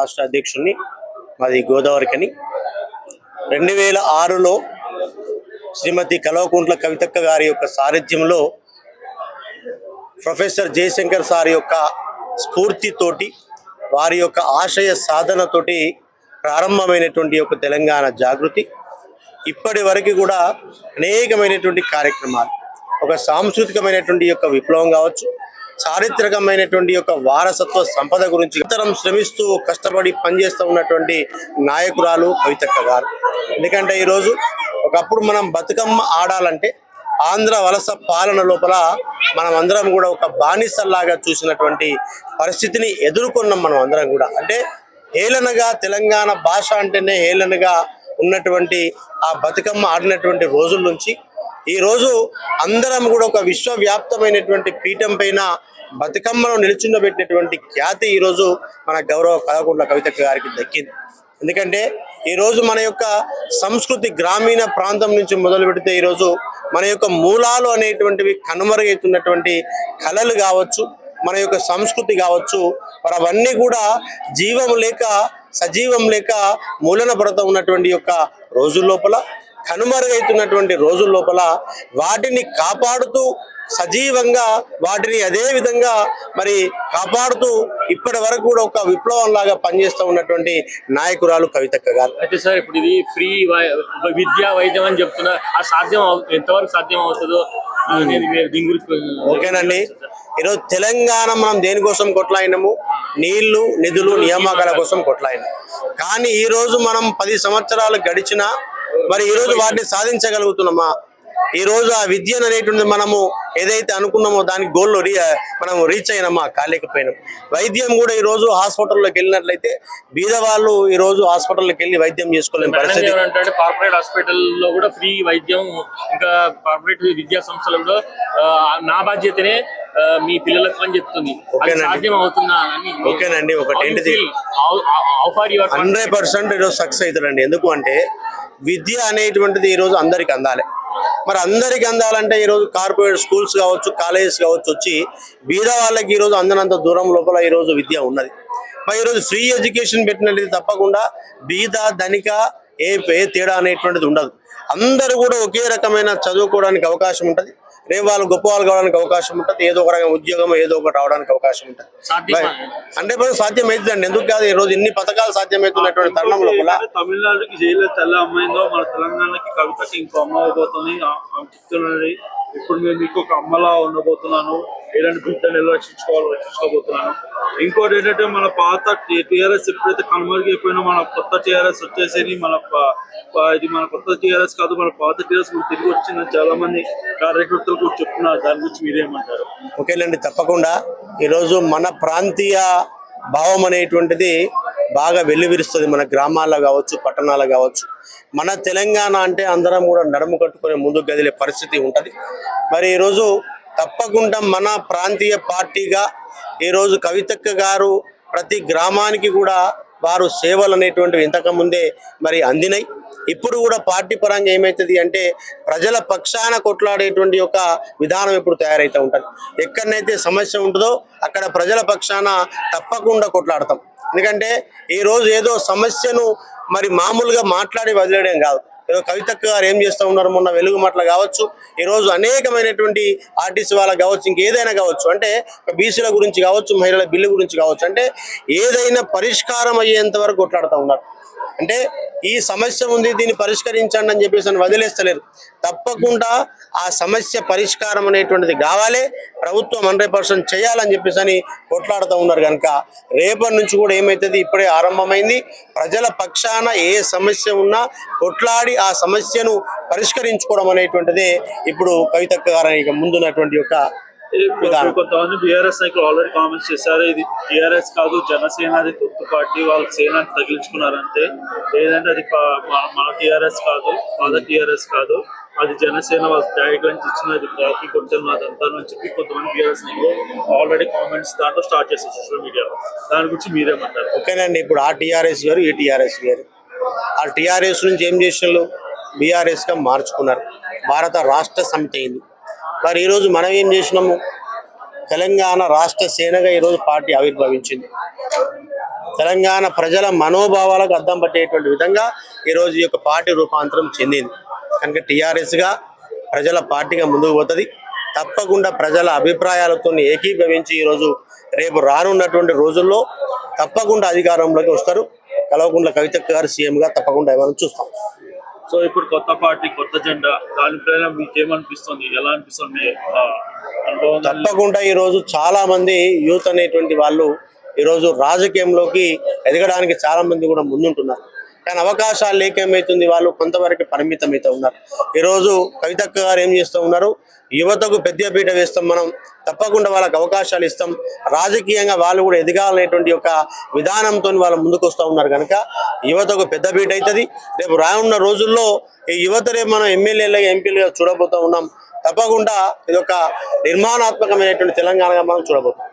రాష్ట్ర అధ్యక్షుడిని, మాది గోదావరికని. 2006లో శ్రీమతి కల్వకుంట్ల కవితక్క గారి యొక్క సారథ్యంలో ప్రొఫెసర్ జయశంకర్ సార్ యొక్క స్ఫూర్తితోటి, వారి యొక్క ఆశయ సాధనతోటి ప్రారంభమైనటువంటి యొక్క తెలంగాణ జాగృతి ఇప్పటి వరకు కూడా అనేకమైనటువంటి కార్యక్రమాలు, ఒక సాంస్కృతికమైనటువంటి యొక్క విప్లవం కావచ్చు, చారిత్రకమైనటువంటి యొక్క వారసత్వ సంపద గురించి ఇతరం శ్రమిస్తూ కష్టపడి పనిచేస్తూ ఉన్నటువంటి నాయకురాలు కవితక్క గారు. ఎందుకంటే ఈరోజు ఒకప్పుడు మనం బతుకమ్మ ఆడాలంటే ఆంధ్ర వలస పాలన లోపల మనం అందరం కూడా ఒక బానిసల్లాగా చూసినటువంటి పరిస్థితిని ఎదుర్కొన్నాం. మనం అందరం కూడా అంటే హేళనగా తెలంగాణ భాష అంటేనే హేళనగా ఉన్నటువంటి ఆ బతుకమ్మ ఆడినటువంటి రోజుల నుంచి ఈరోజు అందరం కూడా ఒక విశ్వవ్యాప్తమైనటువంటి పీఠం పైన బతుకమ్మను నిలుచుండబెట్టినటువంటి ఖ్యాతి ఈరోజు మన గౌరవ కల్వకుంట్ల కవితక్క గారికి దక్కింది. ఎందుకంటే ఈరోజు మన యొక్క సంస్కృతి గ్రామీణ ప్రాంతం నుంచి మొదలు పెడితే ఈరోజు మన యొక్క మూలాలు అనేటువంటివి కనుమరుగవుతున్నటువంటి కళలు కావచ్చు, మన యొక్క సంస్కృతి కావచ్చు, మరి అవన్నీ కూడా జీవం లేక సజీవం లేక మూలన పడుతూ ఉన్నటువంటి యొక్క రోజుల లోపల, కనుమరుగైతున్నటువంటి రోజుల లోపల వాటిని కాపాడుతూ సజీవంగా వాటిని అదే విధంగా మరి కాపాడుతూ ఇప్పటి వరకు కూడా ఒక విప్లవం లాగా పనిచేస్తూ ఉన్నటువంటి నాయకురాలు కవితక్క గారు. అయితే సార్ ఇప్పుడు ఇది ఫ్రీ విద్యా వైద్యం అని చెప్తున్నారు, ఆ సాధ్యం ఎంతవరకు సాధ్యం అవుతుందో దీని గురించి ఓకేనండి. ఈరోజు తెలంగాణ మనం దేనికోసం కొట్లాయినాము? నీళ్లు, నిధులు, నియామకాల కోసం కొట్లాయినాం. కానీ ఈరోజు మనం 10 సంవత్సరాలు గడిచినా మరి ఈరోజు వాటిని సాధించగలుగుతున్నామా? ఈరోజు ఆ విద్యను అనేటువంటి మనము ఏదైతే అనుకున్నామో దానికి గోల్లో మనం రీచ్ అయినామా? కాలేకపోయినాం. వైద్యం కూడా ఈరోజు హాస్పిటల్లోకి వెళ్ళినట్లయితే బీదవాళ్ళు ఈరోజు హాస్పిటల్లోకి వెళ్ళి వైద్యం చేసుకోలేని పరిస్థితి. కార్పొరేట్ హాస్పిటల్లో కూడా ఫ్రీ వైద్యం, ఇంకా కార్పొరేట్ విద్యా సంస్థలు కూడా నా బాధ్యతనే మీ పిల్లలకు అని చెప్తుంది. సాధ్యం అవుతుందా? ఓకేనండి. ఒకటి ఏంటిది 100% ఈరోజు సక్సెస్ అవుతారండి. ఎందుకు అంటే విద్య అనేటువంటిది ఈరోజు అందరికి అందాలి. మరి అందరికి అందాలంటే ఈరోజు కార్పొరేట్ స్కూల్స్ కావచ్చు, కాలేజెస్ కావచ్చు వచ్చి బీద వాళ్ళకి ఈరోజు అందనంత దూరం లోపల ఈరోజు విద్య ఉన్నది. మరి ఈరోజు ఫ్రీ ఎడ్యుకేషన్ పెట్టినట్లయితే తప్పకుండా బీద ధనిక ఏ తేడా అనేటువంటిది ఉండదు. అందరూ కూడా ఒకే రకమైన చదువుకోవడానికి అవకాశం ఉంటుంది. రేపు వాళ్ళు గొప్ప వాళ్ళు కావడానికి అవకాశం ఉంటుంది. ఏదో ఒక రకమైన ఉద్యోగం ఏదో ఒకటి రావడానికి అవకాశం ఉంటుంది. 100% సాధ్యం అవుతుందండి. ఎందుకు కాదు? ఈ రోజు ఇన్ని పథకాలు సాధ్యమవుతున్నటువంటి తరుణం లోపల తమిళనాడుకి జైలు తెల్ల అమ్మాయిందో మన తెలంగాణకి కవితకి ఇంకో అమ్మ అవబోతుంది చెప్తున్నది. ఇప్పుడు నేను మీకు ఒక అమ్మలా ఉండబోతున్నాను, ఏలాంటి బిడ్డను ఎలా రక్షించుకోబోతున్నాను. ఇంకోటి ఏంటంటే మన పాత టీఆర్ఎస్ ఎప్పుడైతే కనుమరుగైపోయినా మన కొత్త టీఆర్ఎస్ వచ్చేసి ఇది మన కొత్త టీఆర్ఎస్ కాదు, మన పాత టీఆర్ఎస్ తిరిగి వచ్చిందని చాలా మంది కార్యకర్తలు కూడా చెప్తున్నారు. దాని గురించి మీరేమంటారు? ఓకేనండి, తప్పకుండా ఈరోజు మన ప్రాంతీయ భావం అనేటువంటిది బాగా వెల్లివిరుస్తుంది. మన గ్రామాల్లో కావచ్చు, పట్టణాల్లో కావచ్చు. మన తెలంగాణ అంటే అందరం కూడా నడుము కట్టుకునే ముందుకు కదిలే పరిస్థితి ఉంటుంది. మరి ఈరోజు తప్పకుండా మన ప్రాంతీయ పార్టీగా ఈరోజు కవితక్క గారు ప్రతి గ్రామానికి కూడా వారు సేవలు అనేటువంటివి ఇంతకుముందే మరి అందినాయి. ఇప్పుడు కూడా పార్టీ పరంగా ఏమవుతుంది అంటే ప్రజల పక్షాన కొట్లాడేటువంటి ఒక విధానం ఇప్పుడు తయారైతూ ఉంటుంది. ఎక్కడనైతే సమస్య ఉంటుందో అక్కడ ప్రజల పక్షాన తప్పకుండా కొట్లాడతాం. ఎందుకంటే ఈరోజు ఏదో సమస్యను మరి మామూలుగా మాట్లాడి వదిలేయడం కాదు. కవితక్క గారు ఏం చేస్తూ ఉన్నారు? మొన్న వెలుగు మాటల కావచ్చు, ఈరోజు అనేకమైనటువంటి ఆర్టీసీ వాళ్ళకి కావచ్చు, ఇంకేదైనా కావచ్చు, అంటే బీసీల గురించి కావచ్చు, మహిళల బిల్లు గురించి కావచ్చు, అంటే ఏదైనా పరిష్కారం అయ్యేంత వరకు కొట్లాడుతూ ఉన్నారు. అంటే ఈ సమస్య ఉంది, దీన్ని పరిష్కరించండి అని చెప్పేసి అని వదిలేస్తలేరు. తప్పకుండా ఆ సమస్య పరిష్కారం అనేటువంటిది కావాలి, ప్రభుత్వం 100% చేయాలని చెప్పేసి అని కొట్లాడుతూ ఉన్నారు. కనుక రేపటి నుంచి కూడా ఏమవుతుంది? ఇప్పుడే ఆరంభమైంది. ప్రజల పక్షాన ఏ సమస్య ఉన్నా కొట్లాడి ఆ సమస్యను పరిష్కరించుకోవడం అనేటువంటిది ఇప్పుడు కవితక్క గారి ముందున్నటువంటి యొక్క కొంతమంది బీఆర్ఎస్ నాయకులు ఆల్రెడీ కామెంట్స్ చేశారు, ఇది టీఆర్ఎస్ కాదు జనసేనది కొత్త పార్టీ, వాళ్ళు సేనాన్ని తగిలించుకున్నారంటే. లేదంటే అది మన టీఆర్ఎస్ కాదు, వాళ్ళ టీఆర్ఎస్ కాదు, అది జనసేన వాళ్ళ త్యాగంచి ఇచ్చినది కాకి కొంచెం అదంతా అని చెప్పి కొంతమంది బీఆర్ఎస్ నాయకులు ఆల్రెడీ కామెంట్స్ దాంట్లో స్టార్ట్ చేశారు సోషల్ మీడియాలో. దాని గురించి మీరేమంటారు? ఓకేనండి, ఇప్పుడు ఆ టీఆర్ఎస్ వేరు, ఈ టీఆర్ఎస్ వేరు. ఆ టీఆర్ఎస్ నుంచి ఏం చేసినారు? బీఆర్ఎస్గా మార్చుకున్నారు. భారత రాష్ట్ర సమితి అయింది. మరి ఈరోజు మనం ఏం చేసినాము? తెలంగాణ రాష్ట్ర సేనగా ఈరోజు పార్టీ ఆవిర్భవించింది. తెలంగాణ ప్రజల మనోభావాలకు అద్దం పట్టేటువంటి విధంగా ఈరోజు ఈ యొక్క పార్టీ రూపాంతరం చెందింది. కనుక టీఆర్ఎస్గా ప్రజల పార్టీగా ముందుకు పోతుంది. తప్పకుండా ప్రజల అభిప్రాయాలతో ఏకీభవించి ఈరోజు రేపు రానున్నటువంటి రోజుల్లో తప్పకుండా అధికారంలోకి వస్తారు. కల్వకుంట్ల కవితక్క గారు సీఎంగా తప్పకుండా ఎవరైనా చూస్తాం. సో ఇప్పుడు కొత్త పార్టీ, కొత్త జెండా, దానిపైన మీకు ఏమనిపిస్తుంది? ఎలా అనిపిస్తుంది మీ అనుభవం? తప్పకుండా ఈరోజు చాలా మంది యూత్ అనేటువంటి వాళ్ళు ఈరోజు రాజకీయంలోకి ఎదగడానికి చాలా మంది కూడా ముందుంటున్నారు. కానీ అవకాశాలు లేక ఏమవుతుంది, వాళ్ళు కొంతవరకు పరిమితమైతే ఉన్నారు. ఈరోజు కవితక్క గారు ఏం చేస్తూ ఉన్నారు, యువతకు పెద్దపీట వేస్తాం, మనం తప్పకుండా వాళ్ళకి అవకాశాలు ఇస్తాం, రాజకీయంగా వాళ్ళు కూడా ఎదగాలనేటువంటి ఒక విధానంతో వాళ్ళు ముందుకు వస్తూ ఉన్నారు. కనుక యువతకు పెద్దపీట అవుతుంది. రేపు రానున్న రోజుల్లో ఈ యువత రేపు మనం ఎమ్మెల్యేలుగా ఎంపీలుగా చూడబోతూ ఉన్నాం. తప్పకుండా ఇది ఒక నిర్మాణాత్మకమైనటువంటి తెలంగాణగా మనం చూడబోతాం.